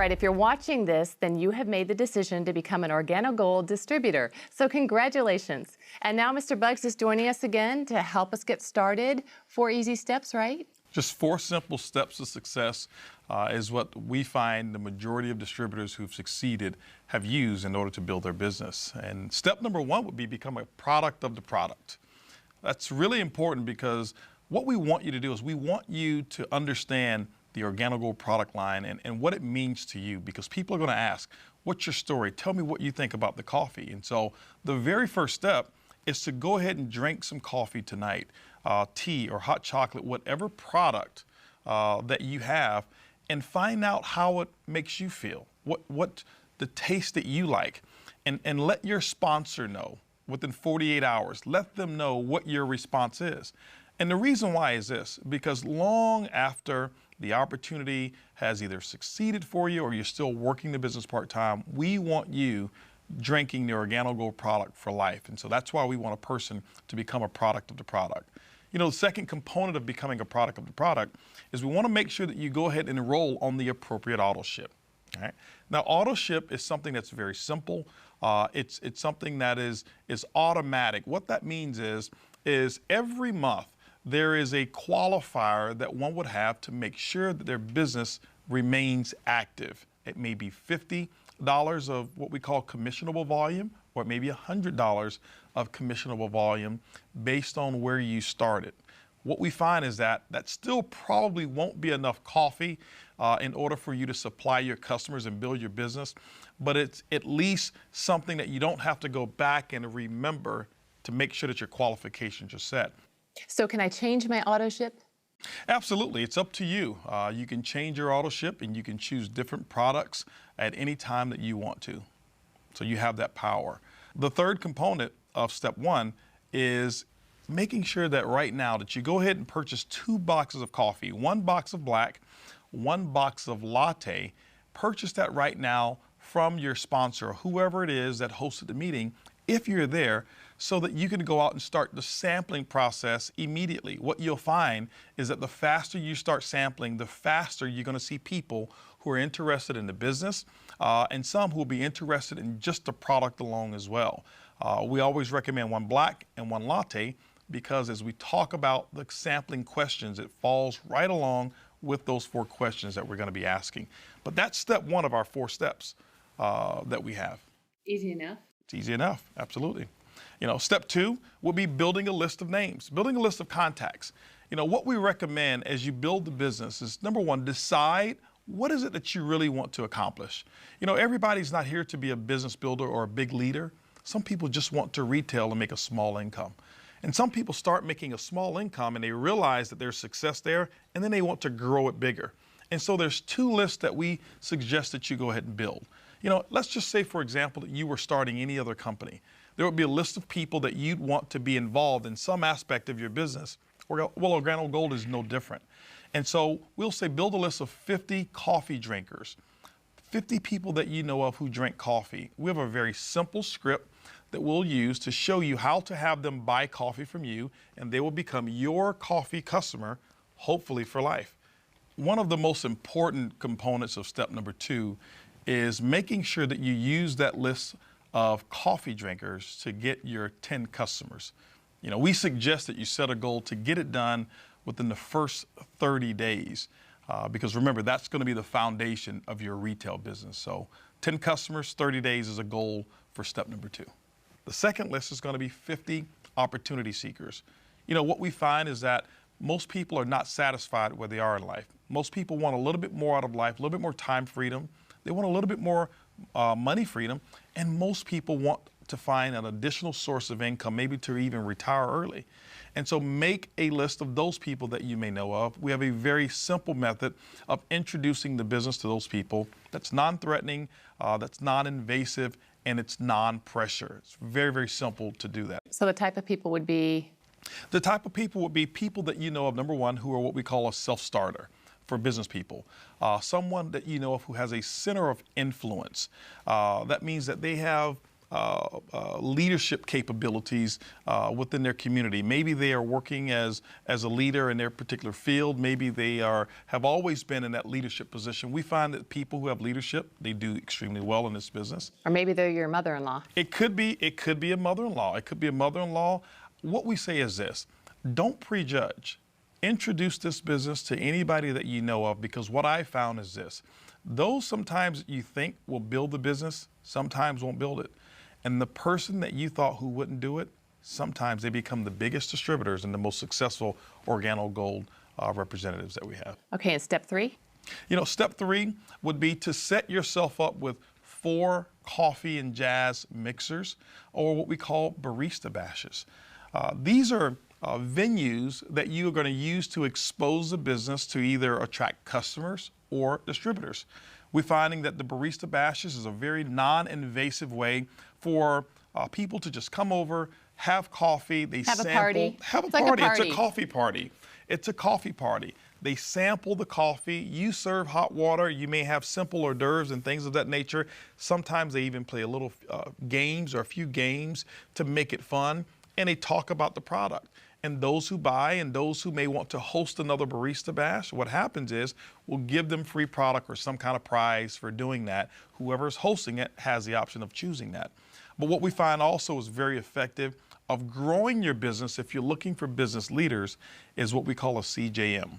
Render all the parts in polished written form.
right, if you're watching this, then you have made the decision to become an Organo Gold distributor. So congratulations. And now Mr. Bugs is joining us again to help us get started. 4 easy steps, right? Just 4 simple steps to success is what we find the majority of distributors who've succeeded have used in order to build their business. And step number 1 would be become a product of the product. That's really important because what we want you to do is we want you to understand the Organo Gold product line and what it means to you, because people are going to ask, what's your story? Tell me what you think about the coffee. And so the very first step is to go ahead and drink some coffee tonight, tea or hot chocolate, whatever product that you have, and find out how it makes you feel, what the taste that you like, and let your sponsor know within 48 hours. Let them know what your response is. And the reason why is this, because long after the opportunity has either succeeded for you or you're still working the business part-time, we want you drinking the Organo Gold product for life. And so that's why we want a person to become a product of the product. You know, the second component of becoming a product of the product is we want to make sure that you go ahead and enroll on the appropriate auto ship. All right? Now, auto ship is something that's very simple. It's something that is automatic. What that means is every month there is a qualifier that one would have to make sure that their business remains active. It may be $50 of what we call commissionable volume, or it may be $100 of commissionable volume based on where you started. What we find is that still probably won't be enough coffee in order for you to supply your customers and build your business, but it's at least something that you don't have to go back and remember to make sure that your qualifications are set. So can I change my auto ship? Absolutely. It's up to you. You can change your auto ship and you can choose different products at any time that you want to. So you have that power. The third component of step 1 is making sure that right now that you go ahead and purchase 2 boxes of coffee, 1 box of black, 1 box of latte. Purchase that right now from your sponsor, whoever it is that hosted the meeting, if you're there, so that you can go out and start the sampling process immediately. What you'll find is that the faster you start sampling, the faster you're going to see people who are interested in the business and some who will be interested in just the product alone as well. We always recommend 1 black and 1 latte because as we talk about the sampling questions, it falls right along with those 4 questions that we're going to be asking. But that's step 1 of our 4 steps that we have. Easy enough. It's easy enough, absolutely. You know, step 2 will be building a list of names, building a list of contacts. You know, what we recommend as you build the business is, number 1, decide what is it that you really want to accomplish. You know, everybody's not here to be a business builder or a big leader. Some people just want to retail and make a small income. And some people start making a small income and they realize that there's success there and then they want to grow it bigger. And so there's 2 lists that we suggest that you go ahead and build. You know, let's just say, for example, that you were starting any other company. There would be a list of people that you'd want to be involved in some aspect of your business. Well, Organo Gold is no different. And so we'll say build a list of 50 coffee drinkers, 50 people that you know of who drink coffee. We have a very simple script that we'll use to show you how to have them buy coffee from you, and they will become your coffee customer, hopefully for life. One of the most important components of step number 2 is making sure that you use that list of coffee drinkers to get your 10 customers. You know, we suggest that you set a goal to get it done within the first 30 days because remember, that's going to be the foundation of your retail business. So 10 customers, 30 days is a goal for step number 2. The second list is going to be 50 opportunity seekers. You know, what we find is that most people are not satisfied where they are in life. Most people want a little bit more out of life, a little bit more time freedom. They want a little bit more money freedom, and most people want to find an additional source of income, maybe to even retire early. And so make a list of those people that you may know of. We have a very simple method of introducing the business to those people that's non-threatening, that's non-invasive, and it's non-pressure. It's very, very simple to do that. So the type of people would be? The type of people would be people that you know of, number 1, who are what we call a self-starter for business people. Someone that you know of who has a center of influence. That means that they have leadership capabilities within their community. Maybe they are working as a leader in their particular field. Maybe they have always been in that leadership position. We find that people who have leadership, they do extremely well in this business. Or maybe they're your mother-in-law. It could be a mother-in-law. It could be a mother-in-law. What we say is this: don't prejudge. Introduce this business to anybody that you know of, because what I found is this: those sometimes you think will build the business, sometimes won't build it. And the person that you thought who wouldn't do it, sometimes they become the biggest distributors and the most successful Organo Gold representatives that we have. Okay, and step 3? Step 3 would be to set yourself up with 4 coffee and jazz mixers, or what we call barista bashes. These are venues that you are going to use to expose the business to either attract customers or distributors. We're finding that the barista bashes is a very non-invasive way for people to just come over, have coffee, they have sample, a party. have a It's like party. a party. It's a coffee party. It's a coffee party. They sample the coffee. You serve hot water. You may have simple hors d'oeuvres and things of that nature. Sometimes they even play a little games or a few games to make it fun, and they talk about the product. And those who buy and those who may want to host another barista bash, what happens is we'll give them free product or some kind of prize for doing that. Whoever's hosting it has the option of choosing that. But what we find also is very effective of growing your business, if you're looking for business leaders, is what we call a CJM,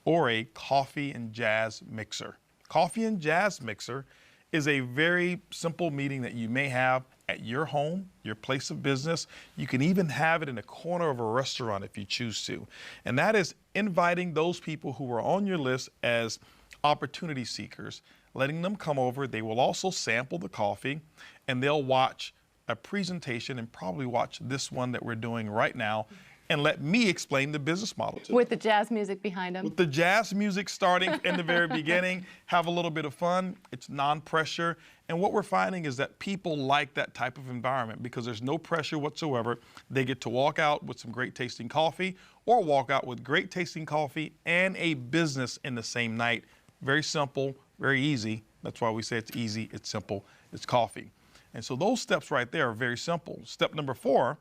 or a coffee and jazz mixer. Coffee and jazz mixer is a very simple meeting that you may have at your home, your place of business. You can even have it in a corner of a restaurant if you choose to. And that is inviting those people who are on your list as opportunity seekers, letting them come over. They will also sample the coffee, and they'll watch a presentation, and probably watch this one that we're doing right now, and let me explain the business model to them. With the jazz music behind them? With the jazz music starting in the very beginning, have a little bit of fun. It's non-pressure. And what we're finding is that people like that type of environment because there's no pressure whatsoever. They get to walk out with some great tasting coffee, or walk out with great tasting coffee and a business in the same night. Very simple, very easy. That's why we say it's easy, it's simple, it's coffee. And so those steps right there are very simple. Step number 4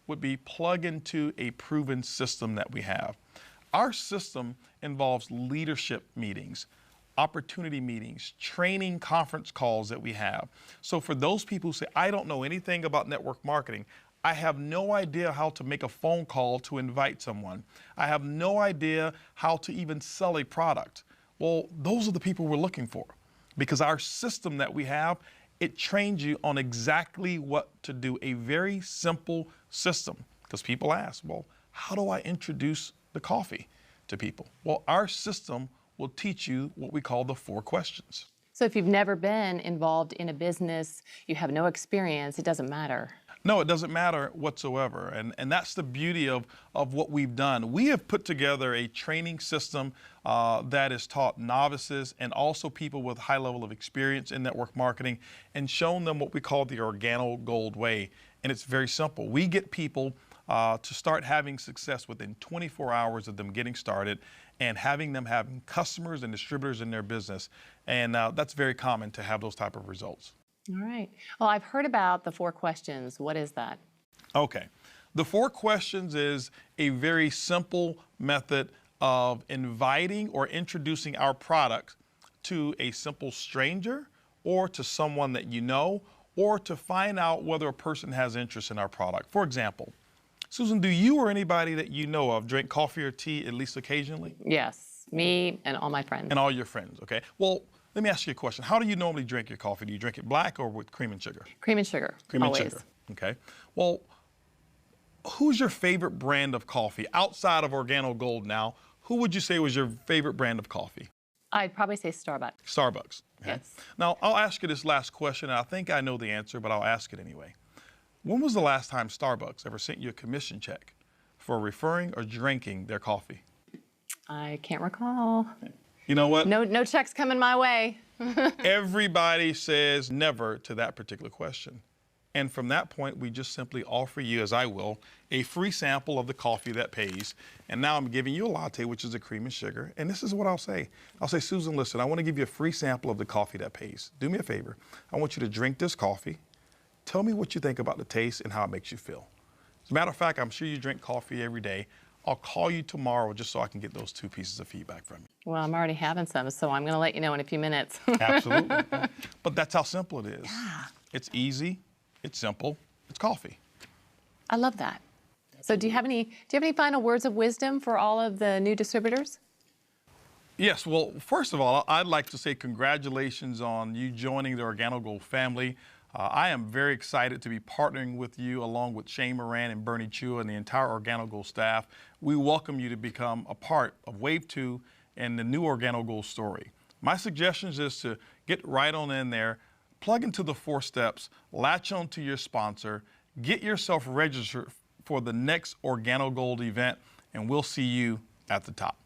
would be plug into a proven system that we have. Our system involves leadership meetings, opportunity meetings, training conference calls that we have. So for those people who say, I don't know anything about network marketing, I have no idea how to make a phone call to invite someone, I have no idea how to even sell a product. Well, those are the people we're looking for, because our system that we have, it trains you on exactly what to do, a very simple system. Because people ask, well, how do I introduce the coffee to people? Well, our system will teach you what we call the 4 questions. So if you've never been involved in a business, you have no experience, it doesn't matter. No, it doesn't matter whatsoever. And that's the beauty of what we've done. We have put together a training system that is taught novices and also people with high level of experience in network marketing, and shown them what we call the Organo Gold Way. And it's very simple. We get people to start having success within 24 hours of them getting started, and having them having customers and distributors in their business. And that's very common to have those type of results. All right. Well, I've heard about the 4 questions. What is that? Okay. The 4 questions is a very simple method of inviting or introducing our product to a simple stranger, or to someone that you know, or to find out whether a person has interest in our product. For example, Susan, do you or anybody that you know of drink coffee or tea at least occasionally? Yes, me and all my friends. And all your friends, okay. Well, let me ask you a question. How do you normally drink your coffee? Do you drink it black or with cream and sugar? Cream and sugar, Cream always. and sugar, okay. Well, who's your favorite brand of coffee? Outside of Organo Gold now, who would you say was your favorite brand of coffee? I'd probably say Starbucks. Starbucks, okay. Yes. Now, I'll ask you this last question, and I think I know the answer, but I'll ask it anyway. When was the last time Starbucks ever sent you a commission check for referring or drinking their coffee? I can't recall. You know what? No checks coming my way. Everybody says never to that particular question. And from that point, we just simply offer you, as I will, a free sample of the coffee that pays. And now I'm giving you a latte, which is a cream and sugar. And this is what I'll say. I'll say, Susan, listen, I want to give you a free sample of the coffee that pays. Do me a favor. I want you to drink this coffee. Tell me what you think about the taste and how it makes you feel. As a matter of fact, I'm sure you drink coffee every day. I'll call you tomorrow just so I can get those 2 pieces of feedback from you. Well, I'm already having some, so I'm going to let you know in a few minutes. Absolutely. But that's how simple it is. Yeah. It's easy, it's simple, it's coffee. I love that. So do you have any final words of wisdom for all of the new distributors? Yes, well, first of all, I'd like to say congratulations on you joining the Organo Gold family. I am very excited to be partnering with you along with Shane Moran and Bernie Chua and the entire Organo Gold staff. We welcome you to become a part of Wave 2 and the new Organo Gold story. My suggestion is to get right on in there, plug into the 4 steps, latch on to your sponsor, get yourself registered for the next Organo Gold event, and we'll see you at the top.